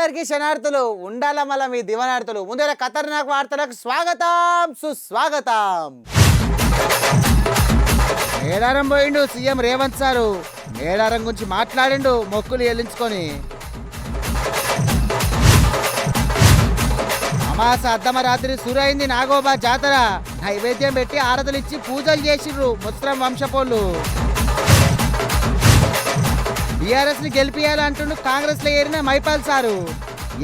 అందరికీ శనార్థులు ఉండాల మళ్ళా మీ దివనార్థులు ముందర ఖతర్నాక్ వార్తలకు స్వాగతం సుస్వాగతం. మేడారం పోయిండు సీఎం రేవంత్ సారు. మేడారం గురించి మాట్లాడిండు మొక్కులు చెల్లించుకొని. అమాస అర్ధమరాత్రి సురైంది నాగోబా జాతర. నైవేద్యం పెట్టి ఆరతులు ఇచ్చి పూజలు చేసిర్రు ముస్లిం వంశపోళ్ళు. బీఆర్ఎస్ ని గెలిపియాలంటుండు కాంగ్రెస్ లో ఏరిన మైపాల్ సారు.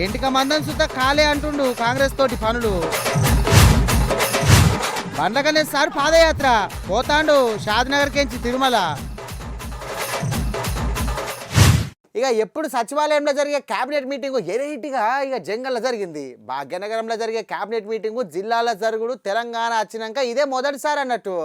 ఎంటిక మందం సుత కాలే అంటుండు కాంగ్రెస్ తోటి పనులు. బండ్లకనే సారు పాదయాత్ర పోతాండు షాద్నగర్ కెంచి తిరుమల. ఇక ఎప్పుడు సచివాలయంలో జరిగే క్యాబినెట్ మీటింగు ఎరేటిగా ఇక జంగల్లో జరిగింది. భాగ్యనగరంలో జరిగే క్యాబినెట్ మీటింగు జిల్లాలో జరుగుడు తెలంగాణ వచ్చినాక ఇదే మొదటిసారి అన్నట్టు.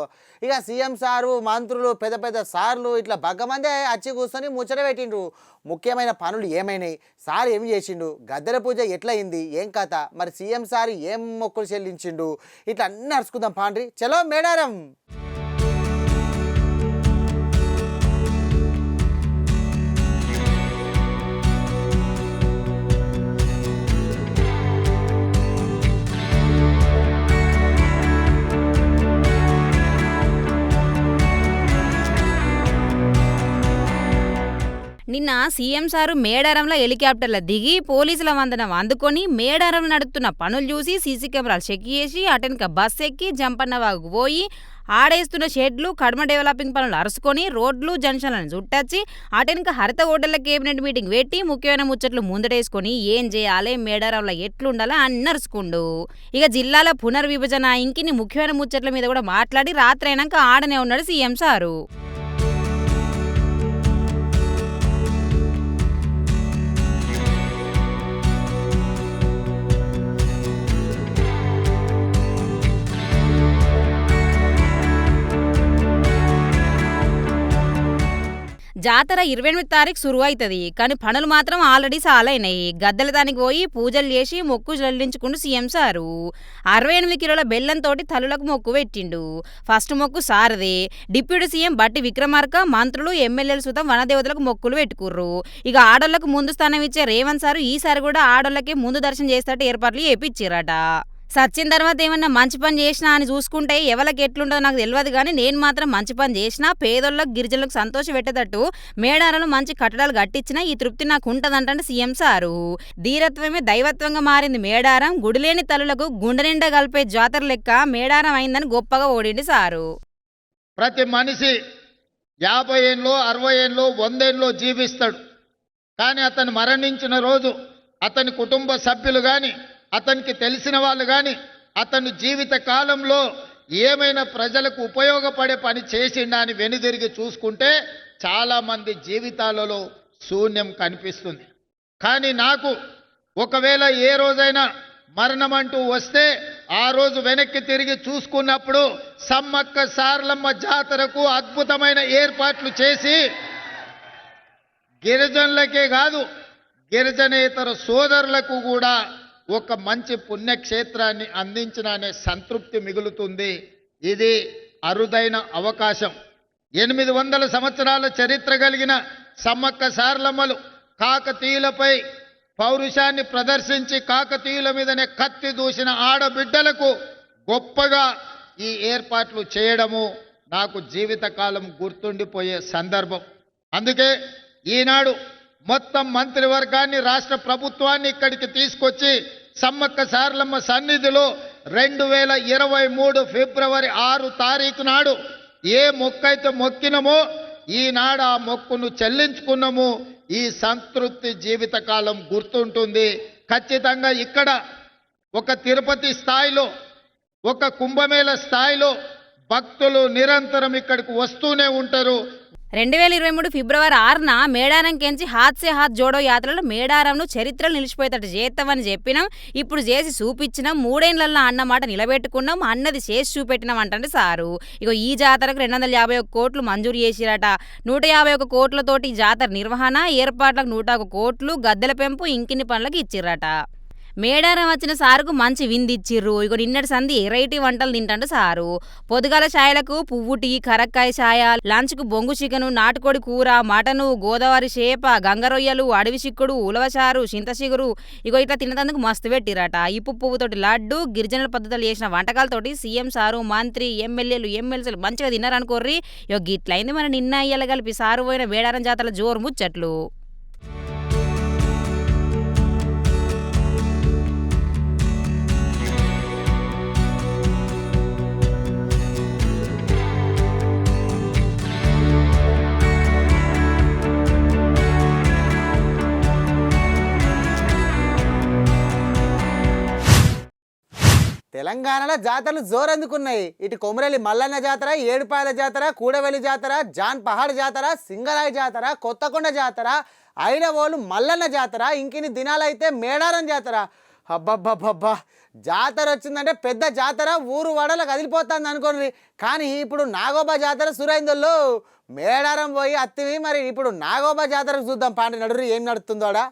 ఇక సీఎం సారు మంత్రులు పెద్ద పెద్ద సార్లు ఇట్లా బగ్గమందే వచ్చి కూర్చొని ముచ్చట పెట్టిండ్రు. ముఖ్యమైన పనులు ఏమైనాయి, సార్ ఏం చేసిండు, గద్దెల పూజ ఎట్లయింది, ఏం కథ, మరి సీఎం సార్ ఏం మొక్కులు చెల్లించిండు, ఇట్లా అన్నీ నడుచుకుందాం పాండ్రి. చలో మేడారం. నిన్న సీఎం సారు మేడారంలో హెలికాప్టర్లో దిగి పోలీసుల వందనం అందుకొని మేడారం నడుస్తున్న పనులు చూసి సీసీ కెమెరాలు చెక్ చేసి అటెనక బస్ ఎక్కి జంపన్నవాగుకు పోయి ఆడేస్తున్న షెడ్లు కడమ డెవలపింగ్ పనులు అరుసుకొని రోడ్లు జంక్షన్లను చుట్టచ్చి అటెనక హరిత హోటళ్ల కేబినెట్ మీటింగ్ పెట్టి ముఖ్యమైన ముచ్చట్లు ముందటేసుకొని ఏం చేయాలి మేడారంలో ఎట్లుండాలో అన్ని అరుచుకుండు. ఇక జిల్లాల పునర్విభజన ఇంకిన్ని ముఖ్యమైన ముచ్చట్ల మీద కూడా మాట్లాడి రాత్రి అయినాక ఆడనే ఉన్నాడు సీఎం సారు. జాతర 28 తారీఖు సురువు అవుతుంది, కానీ పనులు మాత్రం ఆల్రెడీ సాలైనాయి. గద్దెల దానికి పోయి పూజలు చేసి మొక్కు చెల్లించుకుంటూ సీఎం సారు 68 కిలోల బెల్లంతో తల్లులకు మొక్కు పెట్టిండు. ఫస్ట్ మొక్కు సారదే. డిప్యూటీ సీఎం బట్టి విక్రమార్క మంత్రులు ఎమ్మెల్యేలు సుతం వనదేవతలకు మొక్కులు పెట్టుకుర్రు. ఇక ఆడోళ్లకు ముందు స్థానం ఇచ్చే రేవంత్ సారు ఈసారి కూడా ఆడోళ్లకే ముందు దర్శనం చేసేటట్టు ఏర్పాట్లు చేపించిరట. సచ్చిన తర్వాత ఏమన్నా మంచి పని చేసినా అని చూసుకుంటే ఎవరికి ఎట్లుంటుందో నాకు తెలియదు, కానీ నేను మాత్రం మంచి పని చేసినా పేదోళ్ళకు గిరిజనులకు సంతోషం పెట్టేటట్టు మేడారంలో మంచి కట్టడాలు కట్టించినా ఈ తృప్తి నాకు ఉంటదంటే సీఎం సారు. ధీరత్వమే దైవత్వంగా మారింది మేడారం. గుడిలేని తల్లులకు గుండె నిండా కలిపే జాతర లెక్క మేడారం అయిందని గొప్పగా ఓడిండి సారు. ప్రతి మనిషి 50 ఏళ్ళలో 60 ఏళ్ళలో 100 ఏళ్ళలో జీవిస్తాడు, కానీ అతను మరణించిన రోజు అతని కుటుంబ సభ్యులు కానీ అతనికి తెలిసిన వాళ్ళు కానీ అతను జీవిత కాలంలో ఏమైనా ప్రజలకు ఉపయోగపడే పని చేసిండా అని వెనుదిరిగి చూసుకుంటే చాలామంది జీవితాలలో శూన్యం కనిపిస్తుంది. కానీ నాకు ఒకవేళ ఏ రోజైనా మరణం అంటూ వస్తే ఆ రోజు వెనక్కి తిరిగి చూసుకున్నప్పుడు సమ్మక్క సారలమ్మ జాతరకు అద్భుతమైన ఏర్పాట్లు చేసి గిరిజనులకే కాదు గిరిజనేతర సోదరులకు కూడా ఒక మంచి పుణ్యక్షేత్రాన్ని అందించిన అనే సంతృప్తి మిగులుతుంది. ఇది అరుదైన అవకాశం. 800 సంవత్సరాల చరిత్ర కలిగిన సమ్మక్క సారలమ్మలు కాకతీయులపై పౌరుషాన్ని ప్రదర్శించి కాకతీయుల మీదనే కత్తి దూసిన ఆడబిడ్డలకు గొప్పగా ఈ ఏర్పాట్లు చేయడము నాకు జీవితకాలం గుర్తుండిపోయే సందర్భం. అందుకే ఈనాడు మొత్తం మంత్రివర్గాన్ని రాష్ట్ర ప్రభుత్వాన్ని ఇక్కడికి తీసుకొచ్చి సమ్మక్క సారలమ్మ సన్నిధిలో 2023 ఫిబ్రవరి 6 తారీఖు నాడు ఏ మొక్కైతే మొక్కినమో ఈనాడు ఆ మొక్కును చెల్లించుకున్నాము. ఈ సంతృప్తి జీవితకాలం గుర్తుంటుంది. ఖచ్చితంగా ఇక్కడ ఒక తిరుపతి స్థాయిలో ఒక కుంభమేళ స్థాయిలో భక్తులు నిరంతరం ఇక్కడికి వస్తూనే ఉంటారు. 2023 ఫిబ్రవరి 6న మేడారం కెంచి హాత్ సే హాత్ జోడో యాత్రలో మేడారంను చరిత్రలు నిలిచిపోయేటట్టు చేస్తామని చెప్పినాం. ఇప్పుడు చేసి చూపించినాం. 3 ఏళ్లలో అన్నమాట నిలబెట్టుకున్నాం, అన్నది చేసి చూపెట్టినాం అంటే సారు. ఇక ఈ జాతరకు 251 కోట్లు మంజూరు చేసిరట. 151 కోట్లతోటి జాతర నిర్వహణ ఏర్పాట్లకు 101 కోట్లు, గద్దెల పెంపు ఇంకిన్ని పనులకు ఇచ్చిరట. మేడారం వచ్చిన సారుకు మంచి విందిచ్చిర్రు. ఇక నిన్నటి సంధి ఎరైటీ వంటలు తింటాడు సారు. పొద్దుగాల ఛాయలకు పువ్వు టీ, కరక్కాయ ఛాయ, లంచ్కు బొంగు చికెను, నాటుకోడి కూర, మటను, గోదావరి చేప, గంగరొయ్యలు, అడవి చిక్కుడు, ఉలవచారు, చింతచిగురు ఇగో ఇట్లా తినదందుకు మస్తు పెట్టిరట. ఇప్పు పువ్వుతోటి లడ్డు, గిరిజనుల పద్ధతులు చేసిన వంటకాలతోటి సీఎం సారు, మంత్రి, ఎమ్మెల్యేలు, ఎమ్మెల్సీలు మంచిగా తిన్నారనుకోర్రి. ఇగో గిట్లయింది మన నిన్న ఇయ్యాల కలిపి సారు పోయిన మేడారం జాతర జోరు ముచ్చట్లు. తెలంగాణలో జాతరలు జోరందుకున్నాయి. ఇటు కొమరలి మల్లన్న జాతర, ఏడుపాయల జాతర, కూడవెల్లి జాతర, జాన్ పహాడ్ జాతర, సింగరాయి జాతర, కొత్తకొండ జాతర, ఐడవోలు మల్లన్న జాతర, ఇంకిన్ని దినాలైతే మేడారం జాతర. అబ్బబ్బబ్బబ్బా, జాతర వచ్చిందంటే పెద్ద జాతర, ఊరు వడలో కదిలిపోతుంది అనుకోండి. కానీ ఇప్పుడు నాగోబా జాతర సురైందోళ్ళు మేడారం పోయి అత్తివి. మరి ఇప్పుడు నాగోబా జాతరకు చూద్దాం పాండి, నడురు ఏం నడుతుందోడా.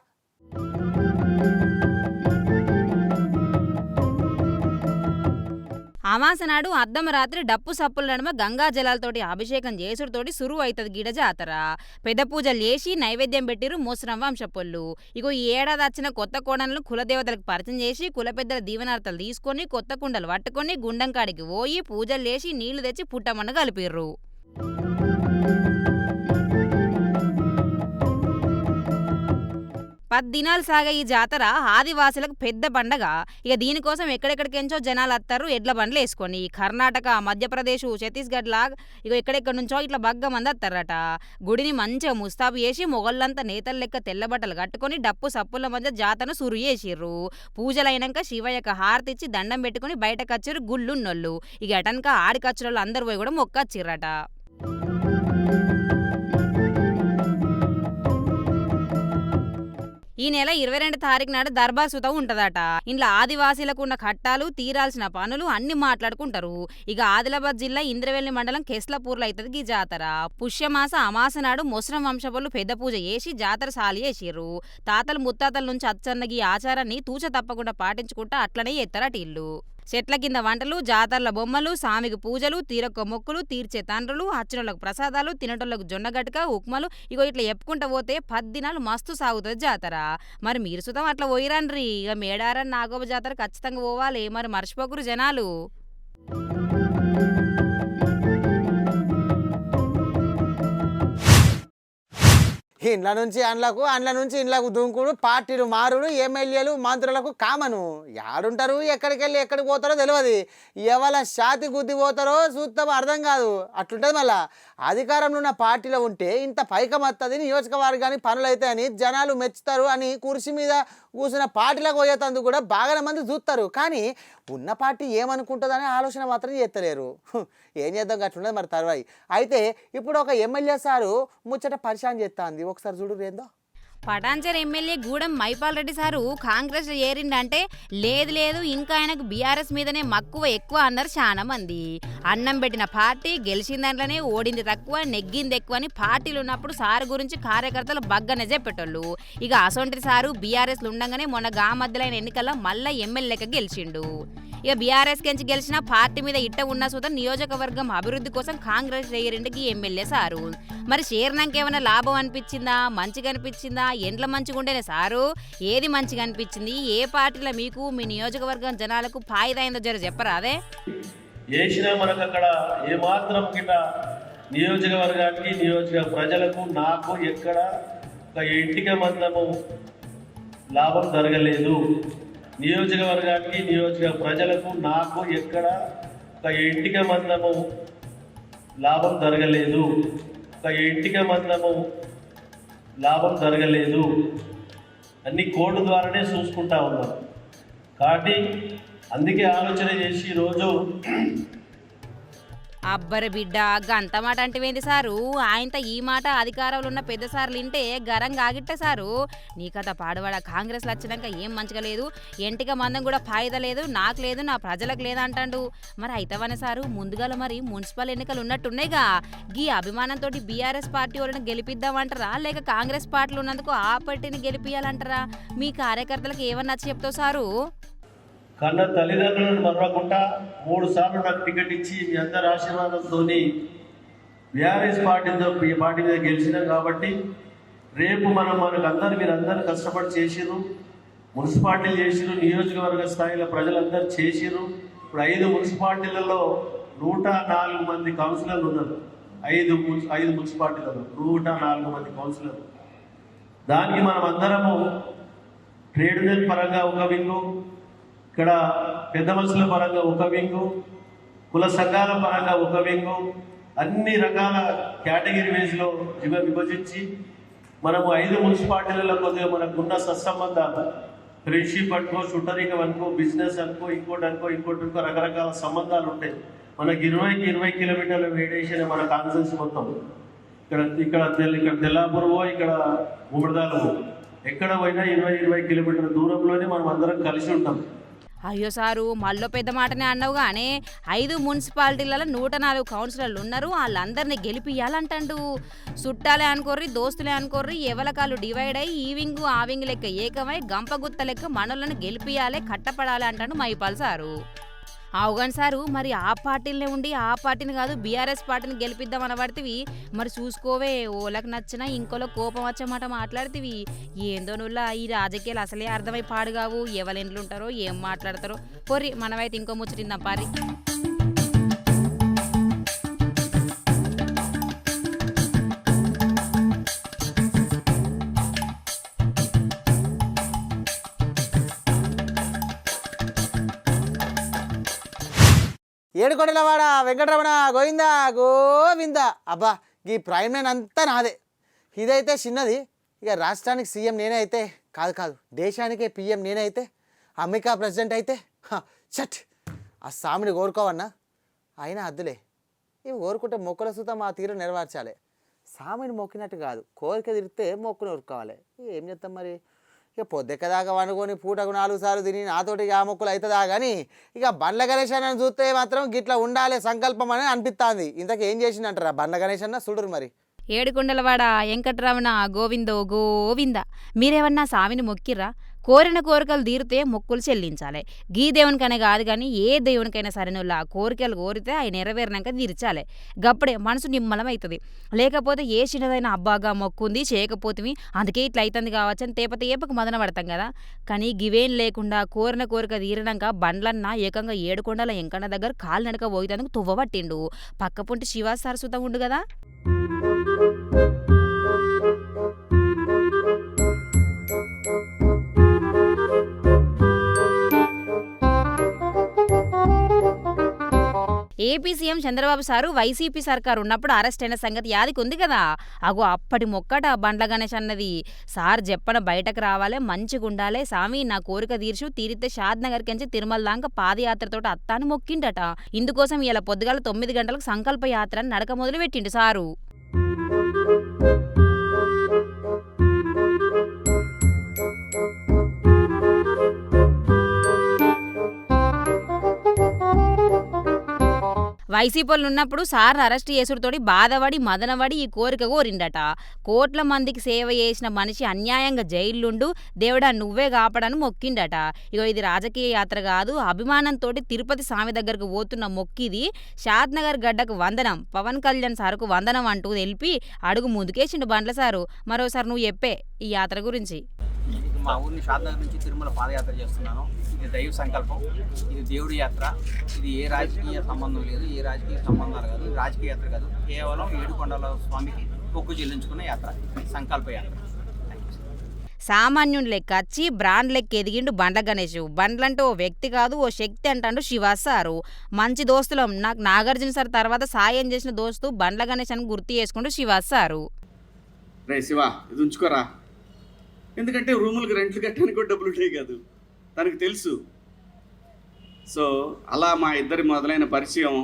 అమాస నాడు అద్దం రాత్రి డప్పు సప్పుల నడుమ గంగా జలాలతోటి అభిషేకం చేసుడితోటి సురువు అవుతుంది గిడ జాతర. పెద్ద పూజలు చేసి నైవేద్యం పెట్టిరు మోసరం వంశపొల్లు. ఇగో ఈ ఏడాది వచ్చిన కొత్త కోడలను కులదేవతలకు పరిచయం చేసి కుల పెద్దల దీవెనార్థాలు తీసుకొని కొత్త కుండలు పట్టుకొని గుండం కాడికి పోయి పూజలు చేసి నీళ్లు తెచ్చి పుట్టమన్న కలిపిర్రు. 10 దినాలు సాగే ఈ జాతర ఆదివాసులకు పెద్ద పండగ. ఇక దీనికోసం ఎక్కడెక్కడికెంచో జనాలు వస్తారు ఎడ్ల బండ్లు వేసుకొని. కర్ణాటక, మధ్యప్రదేశ్, ఛత్తీస్గఢ్ లాగా ఇక ఎక్కడెక్కడి నుంచో ఇట్లా బగ్గ మంది వస్తారట. గుడిని మంచిగా ముస్తాబు చేసి మొగళ్ళంతా నేతల లెక్క తెల్ల బట్టలు కట్టుకొని డప్పు సప్పుల మధ్య జాతరను సురు చేసిర్రు. పూజలైనాక శివయ్యకు హారతి ఇచ్చి దండం పెట్టుకుని బయటకు వచ్చిర్రు గుళ్ళున్నోళ్ళు. ఇక అటనక ఆడికచ్చులు అందరు పోయి కూడా మొక్కచ్చిర్రట. ఈ నెల 22 తారీఖు నాడు దర్బార్ సుతం ఉంటదట. ఇంట్లో ఆదివాసీలకు ఉన్న కట్టాలు, తీరాల్సిన పనులు అన్ని మాట్లాడుకుంటారు. ఇక ఆదిలాబాద్ జిల్లా ఇంద్రవెల్లి మండలం కెస్లాపూర్లో అవుతుంది ఈ జాతర. పుష్యమాస అమాస నాడు మొసరం వంశపొళ్ళు పెద్ద పూజ చేసి జాతర సాలి చేసిర్రు. తాతలు ముత్తాతల నుంచి అచ్చన్నగి ఆచారాన్ని తూచ తప్పకుండా పాటించుకుంటా అట్లనే ఎత్తరట ఇల్లు. చెట్ల కింద వంటలు, జాతరల బొమ్మలు, సామికి పూజలు, తీరొక్క మొక్కులు, తీర్చే తండ్రులు, అచ్చినోళ్ళకు ప్రసాదాలు, తినటోళ్ళకు జొన్నగట్క, ఉక్మలు ఇగో ఇట్లా చెప్పుకుంటా పోతే 10 దినాలు మస్తు సాగుతుంది జాతర. మరి మీరు సుతం అట్లా పోయిరండ్రి. ఇక మేడారం నాగోబ జాతర ఖచ్చితంగా పోవాలి. మరి మర్చిపోకురు జనాలు. ఇండ్ల నుంచి అండ్లకు, అండ్ల నుంచి ఇండ్లకు దుంకుడు, పార్టీలు మారుడు, ఎమ్మెల్యేలు మంత్రులకు కామను. యాడుంటారు, ఎక్కడికి వెళ్ళి ఎక్కడికి పోతారో తెలియదు. ఎవల శాతి గుద్ది పోతారో చూస్తామో అర్థం కాదు. అట్లుంటుంది. మళ్ళా అధికారంలో ఉన్న పార్టీలో ఉంటే ఇంత పైకం వస్తుంది, నియోజకవర్గానికి పనులు అవుతాయని జనాలు మెచ్చుతారు అని కుర్చీ మీద కూర్చున్న పార్టీలకు పోయేతందుకు కూడా బాగానే మంది చూస్తారు. కానీ ఉన్న పార్టీ ఏమనుకుంటుందనే ఆలోచన మాత్రం చేస్తలేరు. ఏం చేద్దాం, అట్లుండదు మరి తర్వాయి. అయితే ఇప్పుడు ఒక ఎమ్మెల్యే సారు ముచ్చట పరిశాన్ చేస్తుంది. ఒకసారి చూడు ఏందో. పటాన్చెరు ఎమ్మెల్యే గూడెం మైపాల్ రెడ్డి సారు కాంగ్రెస్ ఏరిండంటే లేదు ఇంకా ఆయనకు బీఆర్ఎస్ మీదనే మక్కువ ఎక్కువ అన్నారు చాలా మంది. అన్నం పెట్టిన పార్టీ గెలిచిన దాంట్లోనే ఓడింది తక్కువ, నెగ్గింది ఎక్కువ అని పార్టీలు ఉన్నప్పుడు సారు గురించి కార్యకర్తలు బగ్గనే చెప్పేటోళ్ళు. ఇక అసొంటి సారు బీఆర్ఎస్లు ఉండగానే మొన్న గా మధ్యలైన ఎన్నికల్లో మళ్ళా ఎమ్మెల్యేగా గెలిచిండు. ఇక బీఆర్ఎస్ కెంచి గెలిచిన పార్టీ మీద ఇట్ట ఉన్న సుతం నియోజకవర్గం అభివృద్ధి కోసం కాంగ్రెస్ చేయరింటికి ఎమ్మెల్యే సారు. మరి చేరినాకేమైనా లాభం అనిపించిందా, మంచిగా అనిపించిందా, ఎండ్ల మంచిగా ఉండేనే సారు? ఏది మంచిగా అనిపించింది, ఏ పార్టీలో మీకు మీ నియోజకవర్గం జనాలకు ఫాయిదైందో జర చెప్పరాదే? చేసినా మనకు అక్కడ ఏమాత్రం కిట నియోజకవర్గానికి, నియోజక ప్రజలకు, నాకు ఎక్కడ ఒక ఇంటికి మందము లాభం జరగలేదు. నియోజకవర్గానికి, నియోజక ప్రజలకు, నాకు ఎక్కడ ఒక ఇంటికి మందము లాభం జరగలేదు. ఒక ఇంటికి మందము లాభం జరగలేదు. అన్ని కోర్టు ద్వారానే చూసుకుంటా ఉన్నాం. కాబట్టి అందుకే ఆలోచన చేసి ఈరోజు అబ్బరి బిడ్డ గంత మాట అంటేవేంది సారు? ఆయనతో ఈ మాట అధికారంలో ఉన్న పెద్ద సార్లు వింటే గరంగా ఆగిట్టే సారు. నీ కథ పాడవాడ కాంగ్రెస్లో వచ్చినాక ఏం మంచిగా లేదు, ఎంటిక మందం కూడా ఫాయిదా లేదు, నాకు లేదు, నా ప్రజలకు లేదు అంటాడు. మరి అయితవనే సారు ముందుగాల మరి మున్సిపల్ ఎన్నికలు ఉన్నట్టున్నాయిగా, గీ అభిమానంతో బీఆర్ఎస్ పార్టీ వాళ్ళని గెలిపిద్దామంటారా లేక కాంగ్రెస్ పార్టీలు ఉన్నందుకు ఆ పార్టీని గెలిపియాలంటారా? మీ కార్యకర్తలకు ఏమన్నా నచ్చి చెప్తావు సారు? కన్న తల్లిదండ్రులను మరవకుండా 3 సార్లు నాకు టికెట్ ఇచ్చి మీ అందరి ఆశీర్వాదంతో బీఆర్ఎస్ పార్టీ మీద గెలిచినాం కాబట్టి రేపు మనకు మీరందరూ కష్టపడి చేసిర్రు, మున్సిపాలిటీలు చేసిర్రు, నియోజకవర్గ స్థాయిలో ప్రజలందరూ చేసిర్రు. ఇప్పుడు 5 మున్సిపాలిటీలలో 104 మంది కౌన్సిలర్లు ఉన్నారు. 5 మున్సిపాలిటీలలో 104 మంది కౌన్సిలర్లు. దానికి మనం అందరము ట్రేడ్ యూనియన్ పరంగా ఒక వింగు, ఇక్కడ పెద్ద మనుషుల పరంగా ఒక వింగు, కుల సంఘాల పరంగా ఒక వింగు, అన్ని రకాల కేటగిరీ వైజ్లో విభజించి మనము 5 మున్సిపాలిటీలలో కొద్దిగా మనకున్న సత్సంబంధాలు, ఫ్రెండ్షిప్ అనుకో, చుట్టరికం అనుకో, బిజినెస్ అనుకో, ఇంకోటి రకరకాల సంబంధాలు ఉంటాయి. మనకి 20 కిలోమీటర్ల రేడియేషన్ మన కాన్సెన్స్ మొత్తం. ఇక్కడ తెల్లాపురవో, ఇక్కడ గుమ్మడిదాలో, ఎక్కడ పోయినా 20 కిలోమీటర్ల దూరంలోనే మనం అందరం కలిసి ఉంటాం. అయ్యో సారు మళ్ళీ పెద్ద మాటనే అన్నావు గానే 5 మున్సిపాలిటీలలో 104 కౌన్సిలర్లు ఉన్నారు, వాళ్ళందరినీ గెలిపియాలంటాడు. చుట్టాలే అనుకోర్రి, దోస్తులే అనుకోర్రి, ఎవలకాలు డివైడ్ అయ్యి ఈ వింగు ఆ వింగు లెక్క ఏకమై గంపగుత్త లెక్క మనోళ్ళని గెలిపియాలి, కట్టపడాలి అంటాడు మైపాల్ సారు. అవుగాని సారు మరి ఆ పార్టీలనే ఉండి ఆ పార్టీని కాదు బీఆర్ఎస్ పార్టీని గెలిపిద్దాం అనబడితివి, మరి చూసుకోవే ఓలకు నచ్చినా ఇంకోలో కోపం వచ్చేమాట మాట్లాడితివి. ఏందో నువ్వులా ఈ రాజకీయాలు అసలే అర్థమై పాడుగావు, ఎవరెంట్లు ఉంటారో ఏం మాట్లాడతారో. పొర్రి మనమైతే ఇంకో ముచ్చటిందాం పారి. ఏడుకొండలవాడ వెంకటరమణ గోవింద. అబ్బా ఈ ప్రైమ్ లైన్ అంతా నాదే. ఇదైతే చిన్నది. ఇక రాష్ట్రానికి సీఎం నేనే అయితే కాదు దేశానికే పిఎం నేనే అయితే, అమెరికా ప్రెసిడెంట్ అయితే చట్ ఆ స్వామిని కోరుకోవన్నా. అయినా అద్దులే, ఇవి కోరుకుంటే మొక్కల సుతం ఆ తీరు నెరవేర్చాలి. స్వామిని మొక్కినట్టు కాదు, కోరిక తిరిగితే మొక్కును కోరుకోవాలి. ఏం చేస్తాం మరి? ఇక పొద్దెక్కదాకా వండుకొని పూటకు 4 సార్లు తిని నాతోటి ఆ మొక్కులు అవుతుందా కానీ ఇక బండ్ల గణేష్ అన్నను చూస్తే మాత్రం గిట్లా ఉండాలి సంకల్పం అని అనిపిస్తుంది. ఇంతకు ఏం చేసిందంటారా బండ్ల గణేష్ అన్న? చూడరు మరి. ఏడుకొండలవాడ వెంకటరమణ గోవింద. మీరేమన్నా స్వామిని మొక్కిర్రా? కోరిన కోరికలు తీరితే మొక్కులు చెల్లించాలి. గీ దేవునికనే కాదు కానీ ఏ దేవునికైనా సరేనులా కోరికలు కోరితే అవి నెరవేరినాక తీర్చాలి. గప్పుడే మనసు నిమ్మలం అవుతుంది. లేకపోతే ఏ చిన్నదైనా అబ్బాగా మొక్కుంది చేయకపోతే అందుకే ఇట్లా అవుతుంది కావచ్చు అని తేపకు మదన పడతాం కదా. కానీ గివేం లేకుండా కోరిన కోరిక తీరినాక బండ్లన్నా ఏకంగా ఏడుకొండల ఎంకన్న దగ్గర కాలు నడక పోయినందుకు తువ్వబట్టిండు. పక్కపుంటి శివ సరస్వతం ఉండు కదా. AP CM Chandrababu sir YCP సర్కారు ఉన్నప్పుడు అరెస్ట్ అయిన సంగతి యాదికి ఉంది కదా. అగో అప్పటి మొక్కట బండ్ల గణేష్ అన్నది. సార్ చెప్పన బయటకు రావాలి, మంచిగా ఉండాలి, సామి నా కోరిక తీరితే షాద్ నగర్ కించి తిరుమల దాకా పాదయాత్రతో అత్తాను మొక్కిండట. ఇందుకోసం ఇలా పొద్దుగాల 9 గంటలకు సంకల్ప యాత్ర నడక మొదలు పెట్టిండు సారు. వైసీపీలు ఉన్నప్పుడు సార్ అరెస్ట్ చేసుడితోటి బాధపడి మదనపడి ఈ కోరిక కోరిండట. కోట్ల మందికి సేవ చేసిన మనిషి అన్యాయంగా జైలుండు, దేవుడా నువ్వే కాపాడని మొక్కిండట. ఇగో ఇది రాజకీయ యాత్ర కాదు, అభిమానంతో తిరుపతి స్వామి దగ్గరకు పోతున్న మొక్కిది. షాద్ నగర్ గడ్డకు వందనం, పవన్ కళ్యాణ్ సారుకు వందనం అంటూ తెలిపి అడుగు ముందుకేసిండు బండ్ల సారు. మరోసారి నువ్వు చెప్పే ఈ యాత్ర గురించి. మా ఊరిని షాద్నగర్ నుంచి తిరుమల పాదయాత్ర చేస్తున్నాను. ఇది దైవ సంకల్పం, ఇది దేవుడి యాత్ర. ఇది ఏ రాజకీయ సంబంధం లేదు, ఏ రాజకీయ సంబంధాలు కాదు, రాజకీయ యాత్ర కాదు. కేవలం ఏడుకొండల స్వామికి మొక్కు చెల్లించుకున్న యాత్ర, సంకల్ప యాత్ర. సామాన్యుని లెక్క వచ్చి బ్రాండ్ లెక్క ఎదిగిండు బండ్ల గణేష్. బండ్లంటే ఓ వ్యక్తి కాదు, ఓ శక్తి అంటాడు శివ సారు. మంచి దోస్తులం, నాకు నాగార్జున సార్ తర్వాత సాయం చేసిన దోస్తు బండ్ల గణేష్ అని గుర్తు చేసుకుంటూ శివ సారు. రే శివ, ఇది ఉంచుకోరా, ఎందుకంటే రూములకు రెంట్లు కట్టడానికి కూడా డబ్బులు ఉంటాయి కాదు, తనకు తెలుసు. సో అలా మా ఇద్దరి మొదలైన పరిచయం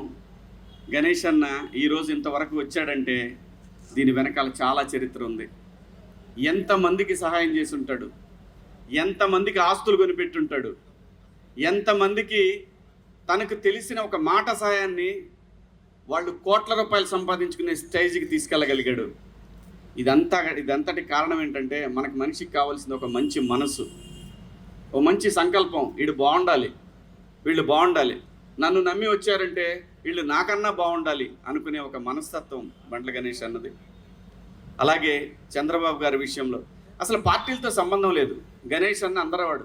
గణేష్ అన్న ఈరోజు ఇంతవరకు వచ్చాడంటే దీని వెనకాల చాలా చరిత్ర ఉంది. ఎంతమందికి సహాయం చేసి ఉంటాడు, ఎంతమందికి ఆస్తులు కొనిపెట్టుంటాడు, ఎంతమందికి తనకు తెలిసిన ఒక మాట సహాయాన్ని వాళ్ళు కోట్ల రూపాయలు సంపాదించుకునే స్టేజ్కి తీసుకెళ్ళగలిగాడు. ఇదంతటి కారణం ఏంటంటే మనకు మనిషికి కావాల్సింది ఒక మంచి మనసు, ఓ మంచి సంకల్పం. వీడు బాగుండాలి, వీళ్ళు బాగుండాలి, నన్ను నమ్మి వచ్చారంటే వీళ్ళు నాకన్నా బాగుండాలి అనుకునే ఒక మనస్తత్వం బండ్ల గణేష్ అన్నది. అలాగే చంద్రబాబు గారి విషయంలో అసలు పార్టీలతో సంబంధం లేదు. గణేష్ అన్న అందరవాడు.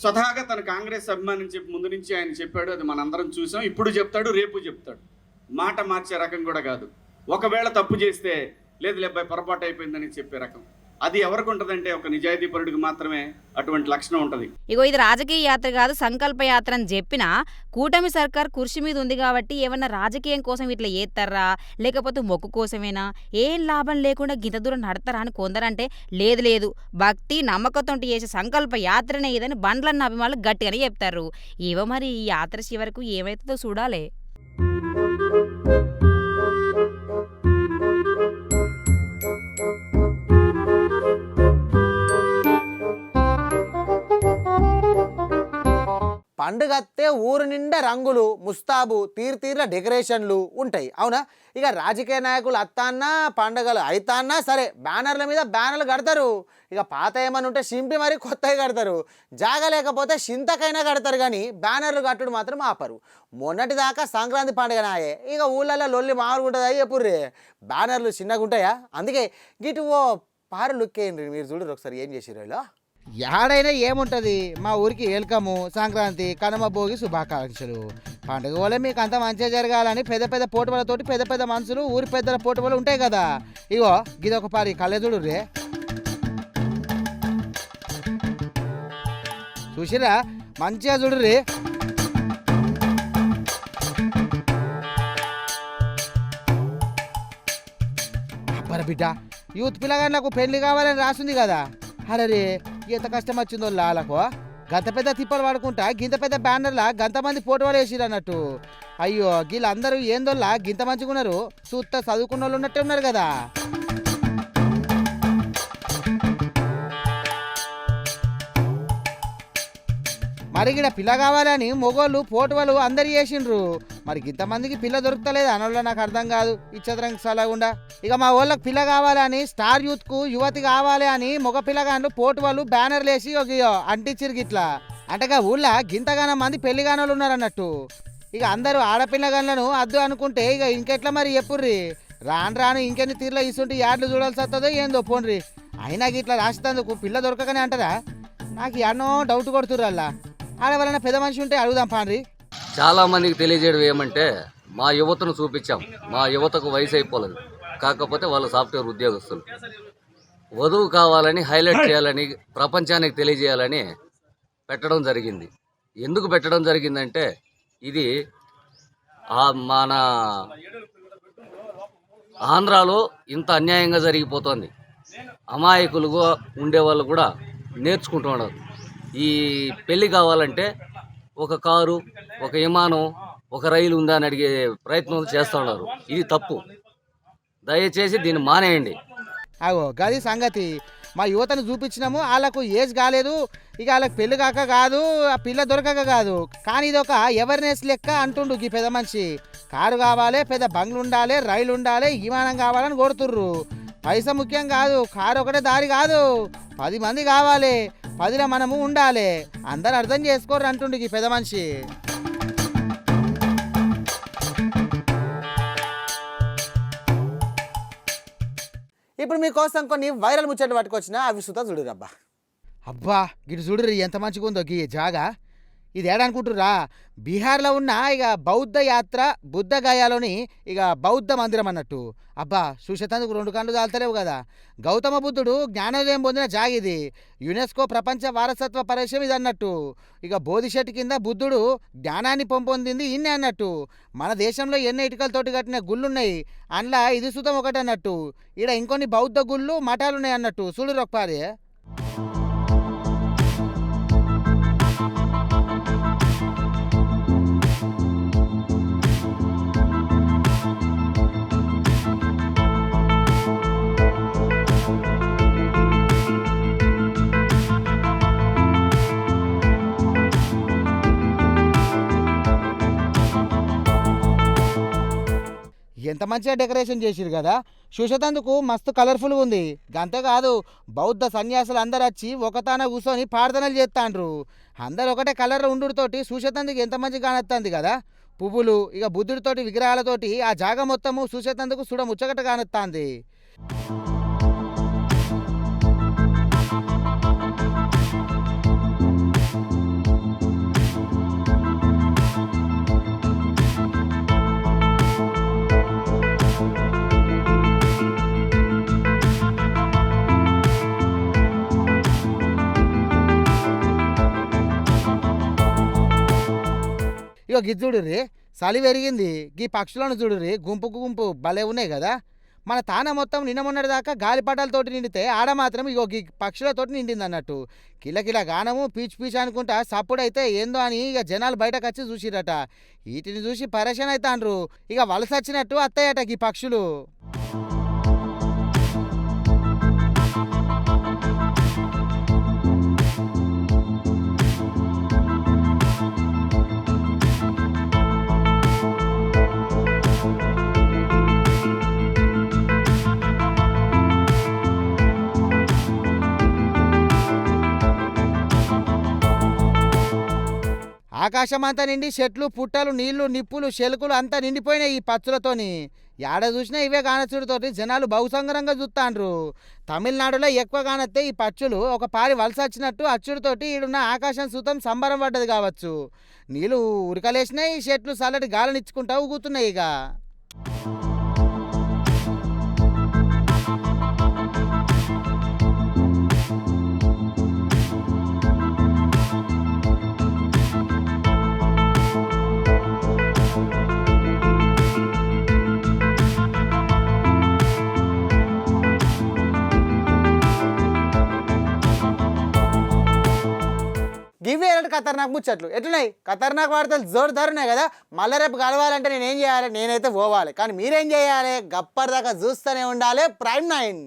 స్వతహాగా తన కాంగ్రెస్ అభిమాని చెప్పి ముందు నుంచి ఆయన చెప్పాడు, అది మనందరం చూసాం. ఇప్పుడు చెప్తాడు, రేపు చెప్తాడు. మాట మార్చే రకం కూడా కాదు. ఒకవేళ తప్పు చేస్తే లేదు లేబ్బాయి పొరపాటు అయిపోయిందని చెప్పే రకం. అది ఎవరికి ఉంటుందంటే ఒక నిజాయితీ పరుడికి మాత్రమే అటువంటి లక్షణం ఉంటుంది. ఇగో ఇది రాజకీయ యాత్ర కాదు, సంకల్ప యాత్ర అని చెప్పినా కూటమి సర్కార్ కుర్చీ మీద ఉంది కాబట్టి ఏమన్నా రాజకీయం కోసం ఇట్లా ఏత్తర్రా లేకపోతే మొక్కు కోసమేనా, ఏం లాభం లేకుండా గింత దూరం నడతారా అని కొందరంటే లేదు లేదు భక్తి నమ్మకంతో చేసే సంకల్ప యాత్రనే ఇదని బండ్లన్న అభిమానులు గట్టిగానే చెప్తారు. ఇవో మరి ఈ యాత్ర చివరకు ఏమైతుందో చూడాలి. పండుగత్తే ఊరు నిండా రంగులు ముస్తాబు తీర్ల డెకరేషన్లు ఉంటాయి, అవునా? ఇక రాజకీయ నాయకులు అత్తాన్నా పండుగలు అయితాన్నా సరే బ్యానర్ల మీద బ్యానర్లు కడతారు. ఇక పాత ఏమని ఉంటే చింపి మరి కొత్తవి కడతారు. జాగా లేకపోతే చింతకైనా కడతారు, కానీ బ్యానర్లు కట్టుడు మాత్రం ఆపరు. మొన్నటి దాకా సంక్రాంతి పండుగ నాయే, ఇక ఊళ్ళల్లో లొల్లి మామూలుగా ఉంటుంది. ఎప్పుడురే బ్యానర్లు చిన్నగా ఉంటాయా? అందుకే గిటు ఓ పారు లుక్ అయ్యింది. మీరు చూడరు ఒకసారి ఏం చేసిరు ఇలా. ఏడైనా ఏముంటుంది, మా ఊరికి వెల్కము, సంక్రాంతి, కనుమ, భోగి శుభాకాంక్షలు. పండుగ వల్ల మీకు అంత మంచిగా జరగాలని పెద్ద పెద్ద పోటువలతోటి పెద్ద పెద్ద మనుషులు ఊరి పెద్దల పోటువలు ఉంటాయి కదా. ఇగో గిదొక పారి కళ్ళెదుడు రే, చూసిరా మంచిగా చూడుర్రి. అబ్బర బిడ్డ, యూత్ పిల్లగాళ్ళకు పెళ్లి కావాలని రాసింది కదా. అరే ఎంత కష్టం వచ్చిందో లాలకు. గంత పెద్ద తిప్పలు పడుకుంటా గింత పెద్ద బ్యానర్లా గంతమంది పోటువాళ్ళు వేసిరు అన్నట్టు. అయ్యో వీళ్ళందరూ ఏందోళ్ళ గింత మంచిగా ఉన్నారు, చూస్తా చదువుకున్న వాళ్ళు ఉన్నట్టే ఉన్నారు కదా. మరి ఇక్కడ పిల్ల కావాలని మొగోళ్ళు పోటువాళ్ళు అందరు చేసిండ్రు. మరి ఇంతమందికి పిల్ల దొరుకుతలేదు అనోళ్ళ నాకు అర్థం కాదు ఈ చదరంగ సలగుండా. ఇక మా వాళ్ళకి పిల్ల కావాలని స్టార్ యూత్ కు యువతి కావాలి అని మగ పిల్లగాళ్ళు పోటువాళ్ళు బ్యానర్లు వేసి అంటించిరు గిట్లా. అంటగా ఊళ్ళో గింతగానం మంది పెళ్లిగానోళ్ళు ఉన్నారు అన్నట్టు. ఇక అందరూ ఆడపిల్లగాళ్ళను అద్దు అనుకుంటే ఇక ఇంకెట్లా మరి ఎప్పుర్రి. రాను రాను ఇంకెన్ని తీర్లో ఇసుంటి యాడ్లు చూడాల్సి వస్తుందో ఏందో పోండ్రి. అయినా గిట్లా రాసేందుకు పిల్ల దొరకకనే అంటారా? నాకు ఎన్నో డౌట్ కొడుతుర్రు అలా. ఆడవాళ్ళ పెద్ద మనిషి ఉంటే అడుగుదాం పాండ్రి. చాలా మందికి తెలియజేయడం ఏమంటే మా యువతను చూపించాం. మా యువతకు వయసు అయిపోలేదు, కాకపోతే వాళ్ళు సాఫ్ట్వేర్ ఉద్యోగస్తులు. వధువు కావాలని హైలైట్ చేయాలని ప్రపంచానికి తెలియజేయాలని పెట్టడం జరిగింది. ఎందుకు పెట్టడం జరిగిందంటే ఇది మన ఆంధ్రాలో ఇంత అన్యాయంగా జరిగిపోతుంది. అమాయకులుగా ఉండేవాళ్ళు కూడా నేర్చుకుంటున్నారు. ఈ పెళ్ళి కావాలంటే ఒక కారు, ఒక విమానం, ఒక రైలు ఉందా అని అడిగే ప్రయత్నం చేస్తూ ఉన్నారు. ఇది తప్పు. దయచేసి దీన్ని మానేయండి. అగో గది సంగతి. మా యువతను చూపించినాము, వాళ్ళకు ఏజ్ కాలేదు, ఇక వాళ్ళకి పెళ్ళి కాక కాదు, ఆ పిల్ల దొరకక కాదు, కానీ ఇది ఒక అవేర్నెస్ లెక్క అంటుండు ఈ పెద్ద మనిషి. కారు కావాలి, పెద్ద బంగ్లు ఉండాలి, రైలు ఉండాలి, విమానం కావాలని కోరుతుర్రు. పైసా ముఖ్యం కాదు, కారు ఒకటే దారి కాదు, 10 మంది కావాలి, 10లో మనము ఉండాలి. అందరు అర్థం చేసుకోరు అంటుండు ఈ పెద్ద మనిషి. ఇప్పుడు మీకోసం కొన్ని వైరల్ ముచ్చట్లు పట్టుకొచ్చిన, అవి సుతా చూడురు. అబ్బా అబ్బా గిటు చూడుర్రి ఎంత మంచిగా ఉందో ఈ జాగా. ఇది ఏడనుకుంటుర్రా? బీహార్లో ఉన్న ఇక బౌద్ధ యాత్ర బుద్ధగయాలోని ఇక బౌద్ధ మందిరం అన్నట్టు. అబ్బా చూసేందుకు 2 కళ్ళు చాలుతలేవు కదా. గౌతమ బుద్ధుడు జ్ఞానోదయం పొందిన జాగిది. యునెస్కో ప్రపంచ వారసత్వ పరిచయం ఇది అన్నట్టు. ఇక బోధిశెట్టి కింద బుద్ధుడు జ్ఞానాన్ని పొందింది ఇన్నే అన్నట్టు. మన దేశంలో ఎన్ని ఇటుకలతోటి కట్టిన గుళ్ళున్నాయి, అందులో ఇది సుతం ఒకటి అన్నట్టు. ఇక్కడ ఇంకొన్ని బౌద్ధ గుళ్ళు మఠాలు ఉన్నాయి అన్నట్టు. చూడు రొక్పారి. ఎంత మంచిగా డెకరేషన్ చేసిరు కదా, చూసేటందుకు మస్తు కలర్ఫుల్గా ఉంది. అంతేకాదు బౌద్ధ సన్యాసులు అందరు వచ్చి ఒకతాన కూర్చొని ప్రార్థనలు చేస్తాండ్రు. అందరు ఒకటే కలర్ ఉండుతోటి చూసేటందుకు ఎంత మంచిగా కానొస్తుంది కదా. పువ్వులు ఇక బుద్ధుడితోటి విగ్రహాలతోటి ఆ జాగ మొత్తము చూసేటందుకు ముచ్చగట కానొస్తుంది. ఇక గిది చూడుర్రి, చలి పెరిగింది. గీ పక్షులను చూడుర్రి, గుంపుకు గుంపు భలే ఉన్నాయి కదా. మన తాన మొత్తం నిన్న మొన్నటి దాకా గాలిపటాలతోటి నిండితే ఆడ మాత్రం ఇగో గీ పక్షులతోటి నిండింది అన్నట్టు. కిలకిల గానము పీచు పీచు అనుకుంటా సప్పుడైతే ఏందో అని ఇక జనాలు బయటకు వచ్చి చూసిరట. వీటిని చూసి పరేషాన్ అవుతాండ్రు. ఇక వలస వచ్చినట్టు అత్తయ్యట గీ పక్షులు. ఆకాశం అంతా నిండి చెట్లు పుట్టలు నీళ్లు నిప్పులు చెలుకులు అంతా నిండిపోయినాయి ఈ పచ్చులతోని. ఏడ చూసినా ఇవే కానచ్చుడితోటి జనాలు బహుసంగరంగా చూస్తాండ్రు. తమిళనాడులో ఎక్కువ కానత్తే ఈ పచ్చులు ఒక పారి వలస వచ్చినట్టు అచ్చుడితోటి ఈడున్న ఆకాశం సుతం సంబరం పడ్డది కావచ్చు. నీళ్ళు ఉరకలేసినాయి, చెట్లు చల్లటి గాలనిచ్చుకుంటా ఊగుతున్నాయి. ఇక గివ్వే ఎలాంటి ఖతర్నాక్ ముచ్చట్లు ఎట్లున్నాయి. ఖతర్నాక్ వార్తలు జోరుదారు ఉన్నాయి కదా. మళ్ళీ రేపు కలవాలంటే నేనేం చేయాలి? నేనైతే పోవాలి. కానీ మీరేం చేయాలి? గప్పటిదాకా చూస్తూనే ఉండాలి ప్రైమ్ 9.